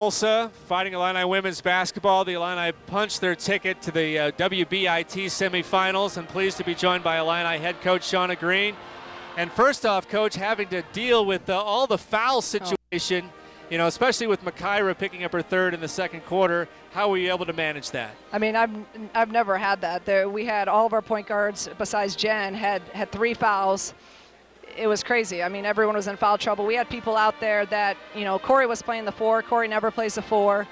Tulsa fighting Illini women's basketball. The Illini punched their ticket to the WBIT semifinals, and pleased to be joined by Illini head coach Shauna Green. And first off, Coach, having to deal with all the foul situation, you know, especially with Makira picking up her third in the second quarter. How were you able to manage that? I mean, I've never had that. We had all of our point guards besides Jen had 3 fouls. It was crazy. I mean, everyone was in foul trouble. We had people out there that, you know, Corey was playing the 4. Corey never plays the 4.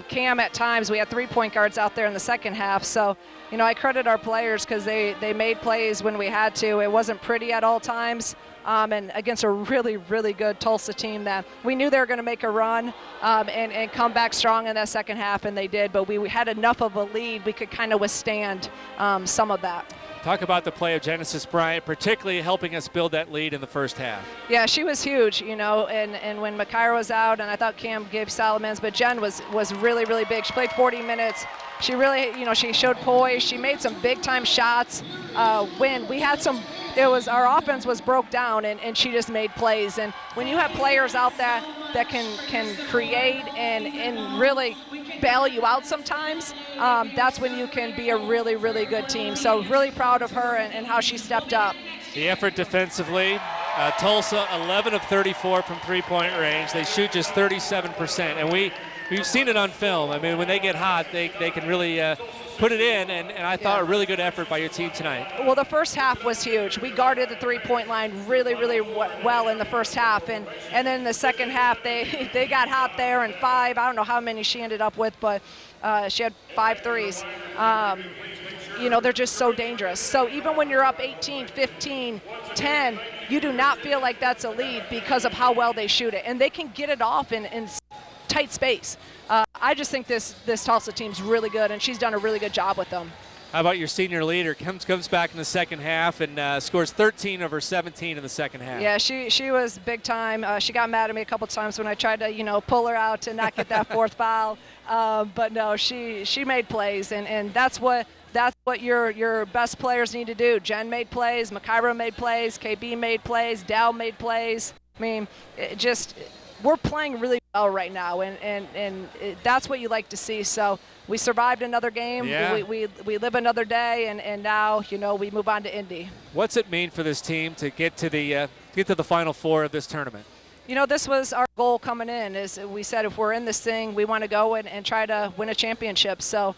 Cam at times, we had 3 point guards out there in the second half. So, you know, I credit our players because they made plays when we had to. It wasn't pretty at all times. And against a really, really good Tulsa team that we knew they were going to make a run and come back strong in that second half, and they did. But we had enough of a lead, we could kind of withstand some of that. Talk about the play of Genesis Bryant, particularly helping us build that lead in the first half. Yeah, she was huge, you know, and when Makira was out, and I thought Cam gave Solomons, but Jen was really, really big. She played 40 minutes. She really, you know, she showed poise. She made some big-time shots. When we had some, our offense was broke down, and she just made plays. And when you have players out there that can create and really bail you out sometimes, that's when you can be a really, really good team. So really proud of her and how she stepped up. The effort defensively, Tulsa 11 of 34 from three-point range. They shoot just 37%, and we've seen it on film. I mean, when they get hot, they can really put it in, and I thought a really good effort by your team tonight. Well, the first half was huge. We guarded the three-point line really, really well in the first half, and then in the second half, they got hot there, and 5, I don't know how many she ended up with, but she had 5 threes. You know, they're just so dangerous. So even when you're up 18, 15, 10, you do not feel like that's a lead because of how well they shoot it, and they can get it off in tight space. I just think this Tulsa team's really good, and she's done a really good job with them. How about your senior leader? Comes back in the second half and scores 13 of her 17 in the second half. Yeah, she was big time. She got mad at me a couple times when I tried to, you know, pull her out to not get that 4th foul. But no, she made plays, and that's what your best players need to do. Jen made plays, Makira made plays, KB made plays, Dow made plays. I mean, we're playing really well right now, and that's what you like to see. So we survived another game. Yeah. We live another day, and now, you know, we move on to Indy. What's it mean for this team to get to the Final Four of this tournament? You know, this was our goal coming in. Is we said if we're in this thing, we want to go and try to win a championship. So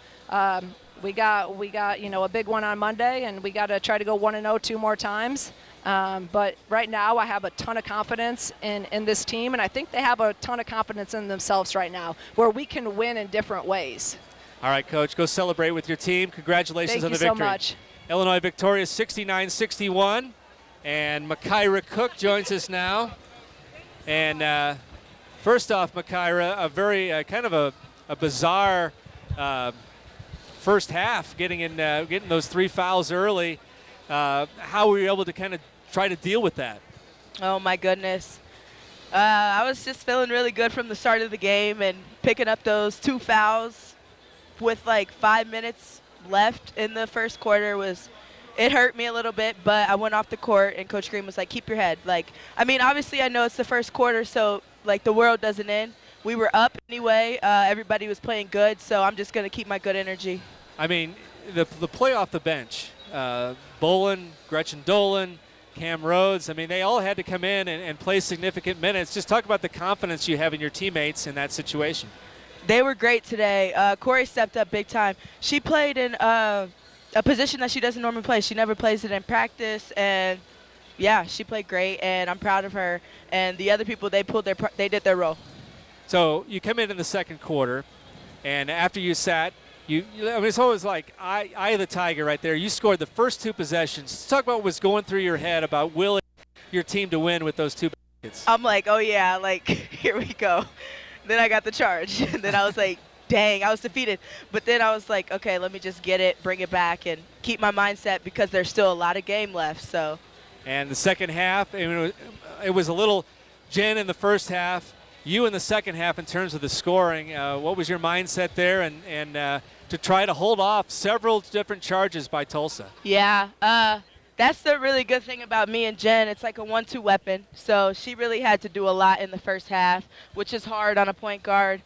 we got you know, a big one on Monday, and we got to try to go 1-0 2 more times. But right now I have a ton of confidence in this team, and I think they have a ton of confidence in themselves right now, where we can win in different ways. All right, Coach, go celebrate with your team. Congratulations on the victory. Thank you so much. Illinois victorious 69-61, and Makira Cook joins us now. And first off, Makira, a very kind of a bizarre first half, getting those 3 fouls early. How were you able to kind of try to deal with that? Oh, my goodness. I was just feeling really good from the start of the game, and picking up those 2 fouls with like 5 minutes left in the first quarter it hurt me a little bit, but I went off the court, and Coach Green was like, keep your head. Like, I mean, obviously I know it's the first quarter, so like the world doesn't end. We were up anyway. Everybody was playing good, so I'm just going to keep my good energy. I mean, the play off the bench, Bolin, Gretchen Dolan, Cam Rhodes, I mean, they all had to come in and play significant minutes. Just talk about the confidence you have in your teammates in that situation. They were great today. Corey stepped up big time. She played in a position that she doesn't normally play. She never plays it in practice, and yeah, she played great, and I'm proud of her. And the other people, they did their role. So you come in the second quarter, and after you sat, I mean, it's always like eye of the tiger right there. You scored the first 2 possessions. Let's talk about what was going through your head about willing your team to win with those 2 baskets. I'm like, oh yeah, like here we go. Then I got the charge, and then I was like, dang, I was defeated. But then I was like, okay, let me just get it, bring it back, and keep my mindset because there's still a lot of game left. So. And the second half, it was a little Jen in the first half, you in the second half in terms of the scoring. What was your mindset there, and to try to hold off several different charges by Tulsa? Yeah, that's the really good thing about me and Jen. It's like a 1-2 weapon. So she really had to do a lot in the first half, which is hard on a point guard.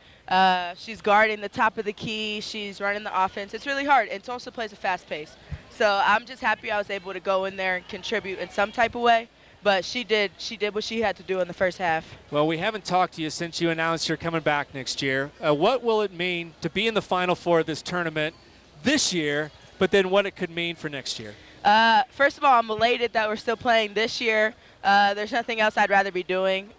She's guarding the top of the key. She's running the offense. It's really hard. And Tulsa plays a fast pace. So I'm just happy I was able to go in there and contribute in some type of way. But she did what she had to do in the first half. Well, we haven't talked to you since you announced you're coming back next year. What will it mean to be in the Final Four of this tournament this year, but then what it could mean for next year? First of all, I'm elated that we're still playing this year. There's nothing else I'd rather be doing.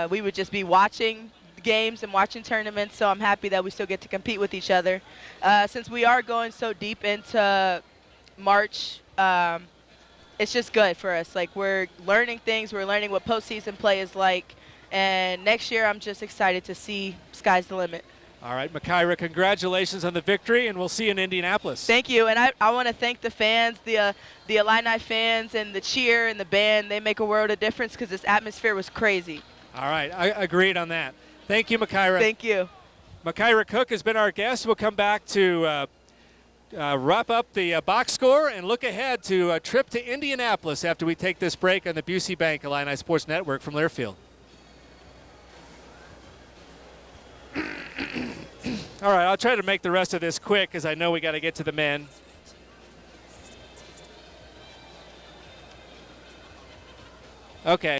We would just be watching games and watching tournaments, so I'm happy that we still get to compete with each other. Since we are going so deep into March, it's just good for us. Like, we're learning things. We're learning what postseason play is like. And next year, I'm just excited to see sky's the limit. All right, Makira, congratulations on the victory, and we'll see you in Indianapolis. Thank you. And I want to thank the fans, the Illini fans, and the cheer and the band. They make a world of difference because this atmosphere was crazy. All right, I agreed on that. Thank you, Makira. Thank you. Makira Cook has been our guest. We'll come back to wrap up the box score and look ahead to a trip to Indianapolis after we take this break on the Busey Bank Illini Sports Network from Learfield. All right, I'll try to make the rest of this quick because I know we got to get to the men. Okay.